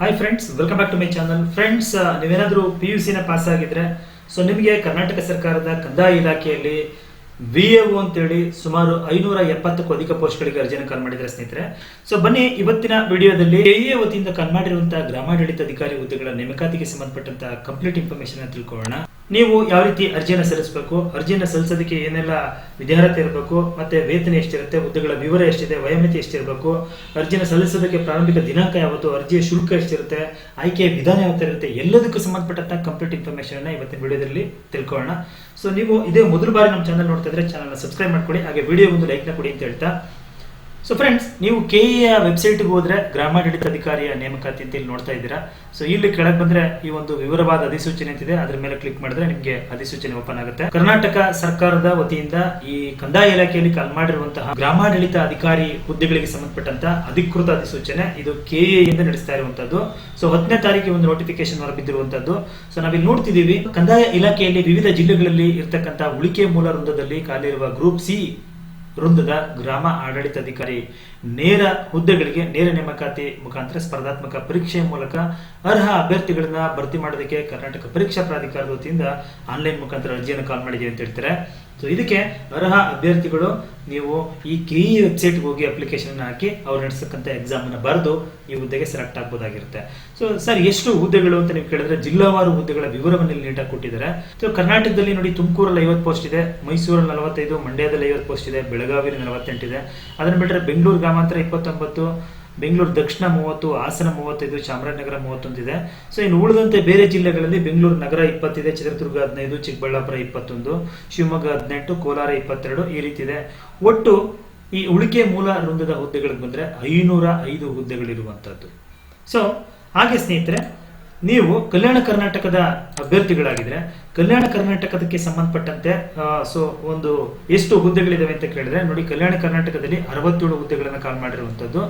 Hi friends, welcome back to my channel. Friends, ನೀವೇನಾದರೂ PUC pass ಆಗಿದ್ರೆ ನಿಮಗೆ ಕರ್ನಾಟಕ ಸರ್ಕಾರದ ಕಂದಾಯ ಇಲಾಖೆಯಲ್ಲಿ VAO ಅಂತೇಳಿ ಸುಮಾರು 570ಕ್ಕೂ ಅಧಿಕ ಪೋಸ್ಟ್ಗಳಿಗೆ ಅರ್ಜಿಯನ್ನು ಕಾಲ್ ಮಾಡಿದ್ರೆ ಸ್ನೇಹಿತರೆ. ಬನ್ನಿ, ಇವತ್ತಿನ ವಿಡಿಯೋದಲ್ಲಿ KEA ವತಿಯಿಂದ ಕಾಲ್ ಮಾಡಿರುವಂತಹ ಗ್ರಾಮಾಡಳಿತ ಅಧಿಕಾರಿ ಹುದ್ದೆಗಳ ನೇಮಕಾತಿಗೆ ಸಂಬಂಧಪಟ್ಟಂತಹ ಕಂಪ್ಲೀಟ್ ಇನ್ಫಾರ್ಮೇಶನ್ ತಿಳ್ಕೊಳ್ಳೋಣ. ನೀವು ಯಾವ ರೀತಿ ಅರ್ಜಿಯನ್ನು ಸಲ್ಲಿಸಬೇಕು, ಅರ್ಜಿಯನ್ನು ಸಲ್ಲಿಸೋದಕ್ಕೆ ಏನೆಲ್ಲ ವಿದ್ಯಾರ್ಹತೆ ಇರಬೇಕು, ಮತ್ತೆ ವೇತನ ಎಷ್ಟಿರುತ್ತೆ, ಹುದ್ದೆಗಳ ವಿವರ ಎಷ್ಟಿದೆ, ವಯೋಮಿತಿ ಎಷ್ಟಿರಬೇಕು, ಅರ್ಜಿಯನ್ನು ಸಲ್ಲಿಸೋದಕ್ಕೆ ಪ್ರಾರಂಭಿಕ ದಿನಾಂಕ ಯಾವತ್ತು, ಅರ್ಜಿಯ ಶುಲ್ಕ ಎಷ್ಟಿರುತ್ತೆ, ಆಯ್ಕೆಯ ವಿಧಾನ ಯಾವ ಇರುತ್ತೆ, ಎಲ್ಲದಕ್ಕೂ ಸಂಬಂಧಪಟ್ಟಂತ ಕಂಪ್ಲೀಟ್ ಇನ್ಫಾರ್ಮೇಶನ್ ಇವತ್ತಿನ ವಿಡಿಯೋದಲ್ಲಿ ತಿಳ್ಕೊಳ್ಳೋಣ. ನೀವು ಇದೇ ಮೊದಲ ಬಾರಿ ನಮ್ಮ ಚಾನಲ್ ನೋಡ್ತಾ ಇದ್ರೆ ಚಾನಲ್ ಸಬ್ಸ್ಕ್ರೈಬ್ ಮಾಡ್ಕೊಳ್ಳಿ, ಹಾಗೆ ವಿಡಿಯೋ ಒಂದು ಲೈಕ್ ನ ಕೊಡಿ ಅಂತ ಹೇಳ್ತಾ. ಫ್ರೆಂಡ್ಸ್, ನೀವು KEA ವೆಬ್ಸೈಟ್ಗೆ ಹೋದ್ರೆ ಗ್ರಾಮಾಡಳಿತ ಅಧಿಕಾರಿಯ ನೇಮಕಾತಿ ಅಂತ ಇಲ್ಲಿ ನೋಡ್ತಾ ಇದ್ದೀರಾ. ಇಲ್ಲಿ ಕೆಳಗೆ ಬಂದ್ರೆ ಈ ಒಂದು ವಿವರವಾದ ಅಧಿಸೂಚನೆ ಅಂತಿದೆ, ಅದ್ರ ಮೇಲೆ ಕ್ಲಿಕ್ ಮಾಡಿದ್ರೆ ನಿಮಗೆ ಅಧಿಸೂಚನೆ ಓಪನ್ ಆಗುತ್ತೆ. ಕರ್ನಾಟಕ ಸರ್ಕಾರದ ವತಿಯಿಂದ ಈ ಕಂದಾಯ ಇಲಾಖೆಯಲ್ಲಿ ಕಾಲ್ ಮಾಡಿರುವಂತಹ ಗ್ರಾಮಾಡಳಿತ ಅಧಿಕಾರಿ ಹುದ್ದೆಗಳಿಗೆ ಸಂಬಂಧಪಟ್ಟಂತ ಅಧಿಕೃತ ಅಧಿಸೂಚನೆ ಇದು KEA ಇಂದ ನಡೆಸ್ತಾ ಇರುವಂತದ್ದು. 10ನೇ ತಾರೀಕಿಗೆ ಒಂದು ನೋಟಿಫಿಕೇಶನ್ ಹೊರಬಿದ್ದಿರುವಂತದ್ದು. ನಾವಿಲ್ಲಿ ನೋಡ್ತಿದೀವಿ, ಕಂದಾಯ ಇಲಾಖೆಯಲ್ಲಿ ವಿವಿಧ ಜಿಲ್ಲೆಗಳಲ್ಲಿ ಇರ್ತಕ್ಕಂಥ ಉಳಿಕೆ ಮೂಲ ವೃಂದದಲ್ಲಿ ಖಾಲಿರುವ ಗ್ರೂಪ್ C ವೃಂದದ ಗ್ರಾಮ ಆಡಳಿತಾಧಿಕಾರಿ ನೇರ ಹುದ್ದೆಗಳಿಗೆ ನೇರ ನೇಮಕಾತಿ ಮುಖಾಂತರ ಸ್ಪರ್ಧಾತ್ಮಕ ಪರೀಕ್ಷೆಯ ಮೂಲಕ ಅರ್ಹ ಅಭ್ಯರ್ಥಿಗಳನ್ನ ಭರ್ತಿ ಮಾಡೋದಕ್ಕೆ ಕರ್ನಾಟಕ ಪರೀಕ್ಷಾ ಪ್ರಾಧಿಕಾರದ ವತಿಯಿಂದ ಆನ್ಲೈನ್ ಮುಖಾಂತರ ಅರ್ಜಿಯನ್ನು ಕಾಲ್ ಮಾಡಿದ್ದೀವಿ ಅಂತ ಹೇಳ್ತಾರೆ. ಇದಕ್ಕೆ ಅರ್ಹ ಅಭ್ಯರ್ಥಿಗಳು ನೀವು ಈ KEA ವೆಬ್ಸೈಟ್ಗೆ ಹೋಗಿ ಅಪ್ಲಿಕೇಶನ್ ಹಾಕಿ ಅವ್ರು ನಡೆಸತಕ್ಕಂಥ ಎಕ್ಸಾಮ್ ಅನ್ನು ಬರೆದು ಈ ಹುದ್ದೆಗೆ ಸೆಲೆಕ್ಟ್ ಆಗಬಹುದಾಗಿರುತ್ತೆ. ಸರ್, ಎಷ್ಟು ಹುದ್ದೆಗಳು ಅಂತ ನೀವು ಕೇಳಿದ್ರೆ ಜಿಲ್ಲಾವಾರು ಹುದ್ದೆಗಳ ವಿವರವನ್ನು ಇಲ್ಲಿ ನೀಟಾಗಿ ಕೊಟ್ಟಿದ್ದಾರೆ. ಕರ್ನಾಟಕದಲ್ಲಿ ನೋಡಿ, ತುಮಕೂರಲ್ಲಿ 50 ಪೋಸ್ಟ್ ಇದೆ, ಮೈಸೂರಲ್ಲಿ 45, ಮಂಡ್ಯದಲ್ಲಿ 50 ಪೋಸ್ಟ್ ಇದೆ, ಬೆಳಗಾವಿಯಲ್ಲಿ 48 ಇದೆ. ಅದನ್ನ ಬಿಟ್ಟರೆ ಬೆಂಗಳೂರು ಗ್ರಾಮಾಂತರ 29, ಬೆಂಗಳೂರು ದಕ್ಷಿಣ 30, ಹಾಸನ 35, ಚಾಮರಾಜನಗರ 31 ಇದೆ. ಇನ್ನು ಉಳಿದಂತೆ ಬೇರೆ ಜಿಲ್ಲೆಗಳಲ್ಲಿ ಬೆಂಗಳೂರು ನಗರ 20 ಇದೆ, ಚಿತ್ರದುರ್ಗ 15, ಚಿಕ್ಕಬಳ್ಳಾಪುರ 21, ಶಿವಮೊಗ್ಗ 18, ಕೋಲಾರ 22 ಈ ರೀತಿ ಇದೆ. ಒಟ್ಟು ಈ ಉಳಿಕೆ ಮೂಲ ವೃಂದದ ಹುದ್ದೆಗಳಿಗೆ ಬಂದ್ರೆ 505 ಹುದ್ದೆಗಳಿರುವಂತದ್ದು. ಹಾಗೆ ಸ್ನೇಹಿತರೆ, ನೀವು ಕಲ್ಯಾಣ ಕರ್ನಾಟಕದ ಅಭ್ಯರ್ಥಿಗಳಾಗಿದ್ರೆ ಕಲ್ಯಾಣ ಕರ್ನಾಟಕದಕ್ಕೆ ಸಂಬಂಧಪಟ್ಟಂತೆ ಒಂದು ಎಷ್ಟು ಹುದ್ದೆಗಳಿದಾವೆ ಅಂತ ಕೇಳಿದ್ರೆ ನೋಡಿ, ಕಲ್ಯಾಣ ಕರ್ನಾಟಕದಲ್ಲಿ 67 ಹುದ್ದೆಗಳನ್ನ ಕಾಲ್ ಮಾಡಿರುವಂತದ್ದು.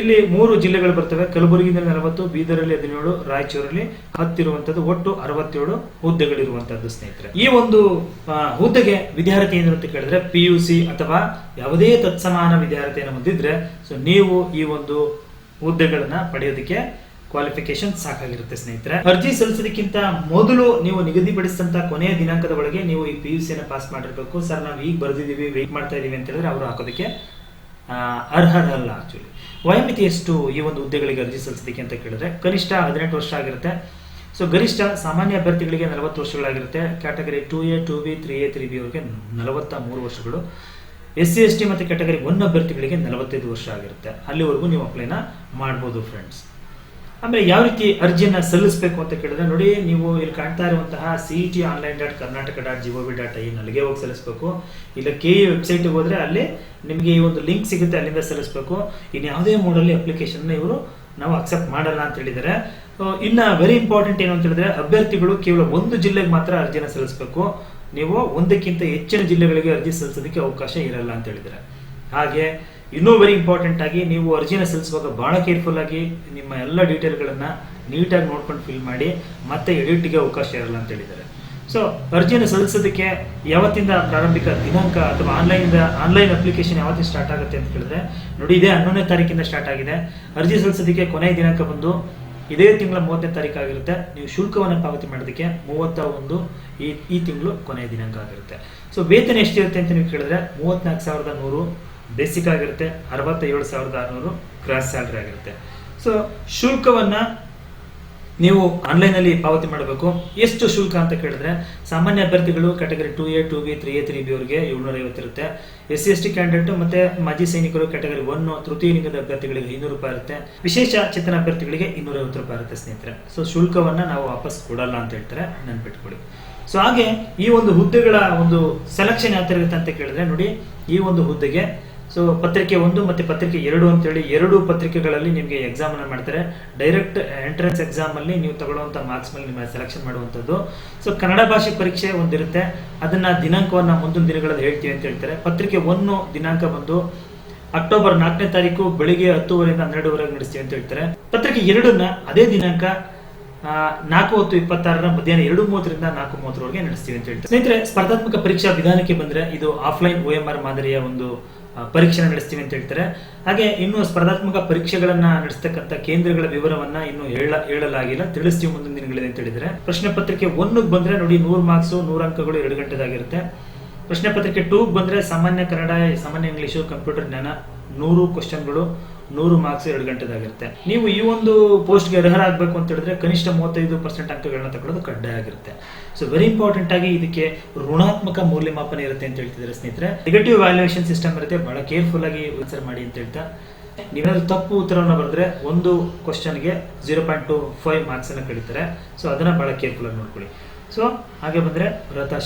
ಇಲ್ಲಿ 3 ಜಿಲ್ಲೆಗಳು ಬರ್ತವೆ. ಕಲಬುರಗಿನಲ್ಲಿ 40, ಬೀದರಲ್ಲಿ 17, ರಾಯಚೂರಲ್ಲಿ 10 ಇರುವಂತದ್ದು. ಒಟ್ಟು 67 ಹುದ್ದೆಗಳಿರುವಂತದ್ದು ಸ್ನೇಹಿತರೆ. ಈ ಒಂದು ಹುದ್ದೆಗೆ ವಿದ್ಯಾರ್ಥಿ ಏನು ಅಂತ ಕೇಳಿದ್ರೆ PUC ಅಥವಾ ಯಾವುದೇ ತತ್ಸಮಾನ ವಿದ್ಯಾರ್ಥಿಯನ್ನು ಹೊಂದಿದ್ರೆ ನೀವು ಈ ಒಂದು ಹುದ್ದೆಗಳನ್ನ ಪಡೆಯೋದಕ್ಕೆ ಕ್ವಾಲಿಫಿಕೇಶನ್ ಸಾಕಾಗಿರುತ್ತೆ ಸ್ನೇಹಿತರೆ. ಅರ್ಜಿ ಸಲ್ಲಿಸೋದಕ್ಕಿಂತ ಮೊದಲು ನೀವು ನಿಗದಿಪಡಿಸಿದಂತ ಕೊನೆಯ ದಿನಾಂಕದ ಒಳಗೆ ನೀವು ಈ PUC ಪಾಸ್ ಮಾಡಿರ್ಬೇಕು. ಸರ್, ನಾವು ಈಗ ಬರ್ದಿದೀವಿ, ವೇಟ್ ಮಾಡ್ತಾ ಇದೀವಿ ಅಂತ ಹೇಳಿದ್ರೆ ಅವರು ಹಾಕೋದಕ್ಕೆ ಅರ್ಹರಲ್ಲ. ಆಕ್ಚುಲಿ ವಯೋಮಿತಿ ಎಷ್ಟು ಈ ಒಂದು ಹುದ್ದೆಗಳಿಗೆ ಅರ್ಜಿ ಸಲ್ಲಿಸೋದಕ್ಕೆ ಅಂತ ಕೇಳಿದ್ರೆ ಕನಿಷ್ಠ 18 ವರ್ಷ ಆಗಿರುತ್ತೆ. ಗರಿಷ್ಠ ಸಾಮಾನ್ಯ ಅಭ್ಯರ್ಥಿಗಳಿಗೆ 40 ವರ್ಷಗಳಾಗಿರುತ್ತೆ. Category 2A, 2B, 3A, 3B ಅವರಿಗೆ 43 ವರ್ಷಗಳು. SC, ST ಮತ್ತೆ ಕ್ಯಾಟಗರಿ 1 ಅಭ್ಯರ್ಥಿಗಳಿಗೆ 45 ವರ್ಷ ಆಗಿರುತ್ತೆ. ಅಲ್ಲಿವರೆಗೂ ನೀವು ಅಪ್ಲೈನ ಮಾಡ್ಬೋದು ಫ್ರೆಂಡ್ಸ್. ಆಮೇಲೆ ಯಾವ ರೀತಿ ಅರ್ಜಿಯನ್ನ ಸಲ್ಲಿಸಬೇಕು ಅಂತ ಕೇಳಿದ್ರೆ ನೋಡಿ, ನೀವು ಇಲ್ಲಿ ಕಾಣ್ತಾ ಇರುವಂತಹ CETonline.karnataka.gov.in ಅಲ್ಲಿಗೆ ಹೋಗಿ ಸಲ್ಲಿಸಬೇಕು. ಇಲ್ಲ KEA ವೆಬ್ಸೈಟ್ಗೆ ಹೋದ್ರೆ ಅಲ್ಲಿ ನಿಮಗೆ ಈ ಒಂದು ಲಿಂಕ್ ಸಿಗುತ್ತೆ, ಅಲ್ಲಿಂದ ಸಲ್ಲಿಸಬೇಕು. ಇನ್ನು ಯಾವುದೇ ಮೋಡಲ್ಲಿ ಅಪ್ಲಿಕೇಶನ್ ಇವರು ನಾವು ಅಕ್ಸೆಪ್ಟ್ ಮಾಡಲ್ಲ ಅಂತ ಹೇಳಿದ್ದಾರೆ. ಇನ್ನ ವೆರಿ ಇಂಪಾರ್ಟೆಂಟ್ ಏನು ಅಂತ ಹೇಳಿದ್ರೆ, ಅಭ್ಯರ್ಥಿಗಳು ಕೇವಲ ಒಂದು ಜಿಲ್ಲೆಗೆ ಮಾತ್ರ ಅರ್ಜಿಯನ್ನು ಸಲ್ಲಿಸಬೇಕು. ನೀವು ಒಂದಕ್ಕಿಂತ ಹೆಚ್ಚಿನ ಜಿಲ್ಲೆಗಳಿಗೆ ಅರ್ಜಿ ಸಲ್ಲಿಸೋದಕ್ಕೆ ಅವಕಾಶ ಇರಲ್ಲ ಅಂತ ಹೇಳಿದ್ದಾರೆ. ಹಾಗೆ ಇನ್ನೂ ವೆರಿ ಇಂಪಾರ್ಟೆಂಟ್ ಆಗಿ, ನೀವು ಅರ್ಜಿನ ಸಲ್ಲಿಸುವಾಗ ಬಹಳ ಕೇರ್ಫುಲ್ ಆಗಿ ನಿಮ್ಮ ಎಲ್ಲ ಡೀಟೇಲ್ಗಳನ್ನ ನೀಟಾಗಿ ನೋಡ್ಕೊಂಡು ಫಿಲ್ ಮಾಡಿ, ಮತ್ತೆ ಎಡಿಟ್ಗೆ ಅವಕಾಶ ಇರಲ್ಲ ಅಂತ ಹೇಳಿದ್ದಾರೆ. ಅರ್ಜಿಯನ್ನು ಸಲ್ಲಿಸೋದಕ್ಕೆ ಯಾವತ್ತಿಂದ ಪ್ರಾರಂಭಿಕ ದಿನಾಂಕ ಅಥವಾ ಆನ್ಲೈನ್ ಅಪ್ಲಿಕೇಶನ್ ಯಾವತ್ತಿಂದ ಸ್ಟಾರ್ಟ್ ಆಗುತ್ತೆ ಅಂತ ಕೇಳಿದ್ರೆ ನೋಡಿ, ಇದೇ 11ನೇ ತಾರೀಕಿಂದ ಸ್ಟಾರ್ಟ್ ಆಗಿದೆ. ಅರ್ಜಿ ಸಲ್ಲಿಸೋದಕ್ಕೆ ಕೊನೆಯ ದಿನಾಂಕ ಬಂದು ಇದೇ ತಿಂಗಳ 30ನೇ ತಾರೀಕು ಆಗಿರುತ್ತೆ. ನೀವು ಶುಲ್ಕವನ್ನು ಪಾವತಿ ಮಾಡೋದಕ್ಕೆ 31 ಈ ತಿಂಗಳು ಕೊನೆಯ ದಿನಾಂಕ ಆಗಿರುತ್ತೆ. ವೇತನ ಎಷ್ಟಿರುತ್ತೆ ಅಂತ ನೀವು ಕೇಳಿದ್ರೆ 34,100 ಬೇಸಿಕ್ ಆಗಿರುತ್ತೆ, 67,600 ಗ್ರಾಸ್ ಸ್ಯಾಲರಿ ಆಗಿರುತ್ತೆ. ಶುಲ್ಕವನ್ನ ನೀವು ಆನ್ಲೈನ್ ಅಲ್ಲಿ ಪಾವತಿ ಮಾಡಬೇಕು. ಎಷ್ಟು ಶುಲ್ಕ ಅಂತ ಕೇಳಿದ್ರೆ ಸಾಮಾನ್ಯ ಅಭ್ಯರ್ಥಿಗಳು category 2A, 2B, 3A, 3B ಅವರಿಗೆ 750 ಇರುತ್ತೆ. SC, ST ಕ್ಯಾಂಡಿಡೇಟ್ ಮತ್ತೆ ಮಾಜಿ ಸೈನಿಕರು ಕ್ಯಾಟಗರಿ 1 ತೃತೀಯ ಲಿಂಗದ ಅಭ್ಯರ್ಥಿಗಳಿಗೆ 500 ರೂಪಾಯಿ ಇರುತ್ತೆ. ವಿಶೇಷ ಚೇತನ ಅಭ್ಯರ್ಥಿಗಳಿಗೆ 250 ರೂಪಾಯಿ ಇರುತ್ತೆ ಸ್ನೇಹಿತರೆ. ಶುಲ್ಕವನ್ನ ನಾವು ವಾಪಸ್ ಕೊಡಲ್ಲ ಅಂತ ಹೇಳ್ತಾರೆ, ನೆನ್ಪಿಟ್ಕೊಳ್ಳಿ. ಹಾಗೆ ಈ ಒಂದು ಹುದ್ದೆಗಳ ಒಂದು ಸೆಲೆಕ್ಷನ್ ಯಾವ ತರ ಇರುತ್ತೆ ಅಂತ ಕೇಳಿದ್ರೆ ನೋಡಿ, ಈ ಒಂದು ಹುದ್ದೆಗೆ ಪತ್ರಿಕೆ 1 ಮತ್ತೆ ಪತ್ರಿಕೆ 2 ಅಂತೇಳಿ 2 ಪತ್ರಿಕೆಗಳಲ್ಲಿ ನಿಮಗೆ ಎಕ್ಸಾಮ್ ಅನ್ನ ಮಾಡ್ತಾರೆ. ಡೈರೆಕ್ಟ್ ಎಂಟ್ರೆನ್ಸ್ ಎಕ್ಸಾಮ್ ಅಲ್ಲಿ ನೀವು ತಗೊಳ್ಳುವಂತ ಮಾರ್ಕ್ಸ್ ಮೇಲೆ ನಿಮ್ಮ ಸೆಲೆಕ್ಷನ್ ಮಾಡುವಂತದ್ದು. ಕನ್ನಡ ಭಾಷೆ ಪರೀಕ್ಷೆ ಒಂದಿರುತ್ತೆ, ಅದನ್ನ ದಿನಾಂಕವನ್ನ ಮುಂದಿನ ದಿನಗಳಲ್ಲಿ ಹೇಳ್ತೀವಿ ಅಂತ ಹೇಳ್ತಾರೆ. ಪತ್ರಿಕೆ 1 ದಿನಾಂಕ ಬಂದು ಅಕ್ಟೋಬರ್ 4ನೇ ತಾರೀಕು ಬೆಳಿಗ್ಗೆ 10:00 ರಿಂದ 12:00 ನಡೆಸ್ತೀವಿ ಅಂತ ಹೇಳ್ತಾರೆ. ಪತ್ರಿಕೆ 2ನ್ನ ಅದೇ ದಿನಾಂಕ 4/10/26 ಮಧ್ಯಾಹ್ನ 2:30 ರಿಂದ 4:30 ನಡೆಸ್ತೀವಿ ಅಂತ ಹೇಳ್ತಾರೆ. ಸ್ನೇಹಿತರೆ, ಸ್ಪರ್ಧಾತ್ಮಕ ಪರೀಕ್ಷಾ ವಿಧಾನಕ್ಕೆ ಬಂದ್ರೆ ಇದು ಆಫ್ಲೈನ್ OMR ಮಾದರಿಯ ಒಂದು ಪರೀಕ್ಷೆ ನಡೆಸ್ತೀವಿ ಅಂತ ಹೇಳ್ತಾರೆ. ಹಾಗೆ ಇನ್ನು ಸ್ಪರ್ಧಾತ್ಮಕ ಪರೀಕ್ಷೆಗಳನ್ನ ನಡೆಸ್ತಕ್ಕಂಥ ಕೇಂದ್ರಗಳ ವಿವರವನ್ನ ಇನ್ನು ಹೇಳಲಾಗಿಲ್ಲ, ತಿಳಿಸ್ತೀವಿ ಮುಂದಿನ ದಿನಗಳಲ್ಲಿ ಅಂತ ಹೇಳಿದ್ರೆ. ಪ್ರಶ್ನೆ ಪತ್ರಿಕೆ 1 ಬಂದ್ರೆ ನೋಡಿ 100 ಮಾರ್ಕ್ಸ್ 100 ಅಂಕಗಳು 2 ಗಂಟೆದಾಗಿರುತ್ತೆ. ಪ್ರಶ್ನೆ ಪತ್ರಿಕೆ 2 ಬಂದ್ರೆ ಸಾಮಾನ್ಯ ಕನ್ನಡ, ಸಾಮಾನ್ಯ ಇಂಗ್ಲಿಷು, ಕಂಪ್ಯೂಟರ್ ಜ್ಞಾನ 100 ಕ್ವಶನ್ಗಳು 100 ಮಾರ್ಕ್ಸ್ 2 ಗಂಟೆದಾಗಿರುತ್ತೆ. ನೀವು ಈ ಒಂದು ಪೋಸ್ಟ್ಗೆ ಅರ್ಹರಾಗಬೇಕು ಅಂತ ಹೇಳಿದ್ರೆ ಕನಿಷ್ಠ 35% ಅಂಕಗಳನ್ನ ತಗೊಳ್ಳೋದು ಕಡ್ಡಾಯ ಆಗಿರುತ್ತೆ. ಸೊ ವೆರಿ ಇಂಪಾರ್ಟೆಂಟ್ ಆಗಿ ಇದಕ್ಕೆ ಋಣಾತ್ಮಕ ಮೌಲ್ಯಮಾಪನ ಇರುತ್ತೆ ಅಂತ ಹೇಳ್ತಿದ್ದಾರೆ ಸ್ನೇಹಿತರೆ. ನೆಗೆಟಿವ್ ವ್ಯಾಲ್ಯೂಯೇಷನ್ ಸಿಸ್ಟಮ್ ಇರುತ್ತೆ, ಬಹಳ ಕೇರ್ಫುಲ್ ಆಗಿ ಆನ್ಸರ್ ಮಾಡಿ ಅಂತ ಹೇಳ್ತಾ, ನೀವೇನಾದ್ರು ತಪ್ಪು ಉತ್ತರವನ್ನು ಬರೆದ್ರೆ ಒಂದು ಕ್ವಶನ್ಗೆ 0.25 ಮಾರ್ಕ್ಸ್ ಅನ್ನು ಕಳೀತಾರೆ. ಸೊ ಅದನ್ನ ಬಹಳ ಕೇರ್ಫುಲ್ ಆಗಿ ನೋಡ್ಕೊಳ್ಳಿ. ಸೊ ಹಾಗೆ ಬಂದ್ರೆ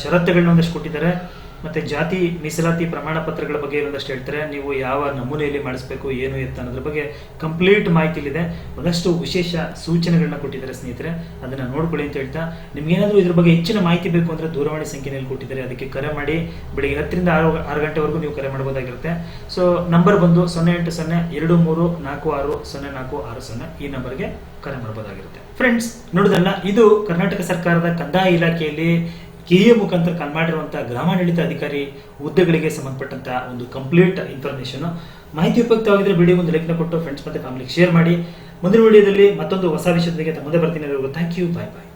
ಷರತ್ತುಗಳನ್ನ ಒಂದಷ್ಟು ಕೊಟ್ಟಿದ್ದಾರೆ. ಮತ್ತೆ ಜಾತಿ ಮೀಸಲಾತಿ ಪ್ರಮಾಣ ಪತ್ರಗಳ ಬಗ್ಗೆ ಒಂದಷ್ಟು ಹೇಳ್ತಾರೆ. ನೀವು ಯಾವ ನಮೂನೆಯಲ್ಲಿ ಮಾಡಿಸ್ಬೇಕು, ಏನು ಎತ್ತ ಅನ್ನೋದ್ರ ಬಗ್ಗೆ ಕಂಪ್ಲೀಟ್ ಮಾಹಿತಿ ಇದೆ. ಒಂದಷ್ಟು ವಿಶೇಷ ಸೂಚನೆಗಳನ್ನ ಕೊಟ್ಟಿದ್ದಾರೆ ಸ್ನೇಹಿತರೆ, ಅದನ್ನ ನೋಡ್ಕೊಳ್ಳಿ ಅಂತ ಹೇಳ್ತಾ, ನಿಮ್ಗೆ ಏನಾದರೂ ಇದ್ರ ಬಗ್ಗೆ ಹೆಚ್ಚಿನ ಮಾಹಿತಿ ಬೇಕು ಅಂದ್ರೆ ದೂರವಾಣಿ ಸಂಖ್ಯೆಯಲ್ಲಿ ಕೊಟ್ಟಿದ್ದಾರೆ, ಅದಕ್ಕೆ ಕರೆ ಮಾಡಿ. ಬೆಳಿಗ್ಗೆ 10 ರಿಂದ 6 ಗಂಟೆವರೆಗೂ ನೀವು ಕರೆ ಮಾಡಬಹುದಾಗಿರುತ್ತೆ. ಸೊ ನಂಬರ್ ಬಂದು 08023460460 ಈ ನಂಬರ್ಗೆ ಕರೆ ಮಾಡಬಹುದಾಗಿರುತ್ತೆ. ಫ್ರೆಂಡ್ಸ್ ನೋಡಿದ್ರಲ್ಲ, ಇದು ಕರ್ನಾಟಕ ಸರ್ಕಾರದ ಕಂದಾಯ ಇಲಾಖೆಯಲ್ಲಿ ಕೆಎ ಮುಖಾಂತರ ಮಾಡಿರುವಂತಹ ಗ್ರಾಮಾಡಳಿತ ಅಧಿಕಾರಿ ಹುದ್ದೆಗಳಿಗೆ ಸಂಬಂಧಪಟ್ಟಂತಹ ಒಂದು ಕಂಪ್ಲೀಟ್ ಇನ್ಫಾರ್ಮೇಶನ್. ಮಾಹಿತಿ ಉಪಯುಕ್ತವಾಗಿದ್ರೆ ವಿಡಿಯೋ ಒಂದು ಲೈಕ್ ಕೊಟ್ಟು ಫ್ರೆಂಡ್ಸ್ ಮತ್ತೆ ಫ್ಯಾಮಿಲಿಗೆ ಶೇರ್ ಮಾಡಿ. ಮುಂದಿನ ವಿಡಿಯೋದಲ್ಲಿ ಮತ್ತೊಂದು ಹೊಸ ವಿಷಯದೊಂದಿಗೆ ಮುಂದೆ ಬರ್ತೀನಿ. Thank you, bye bye.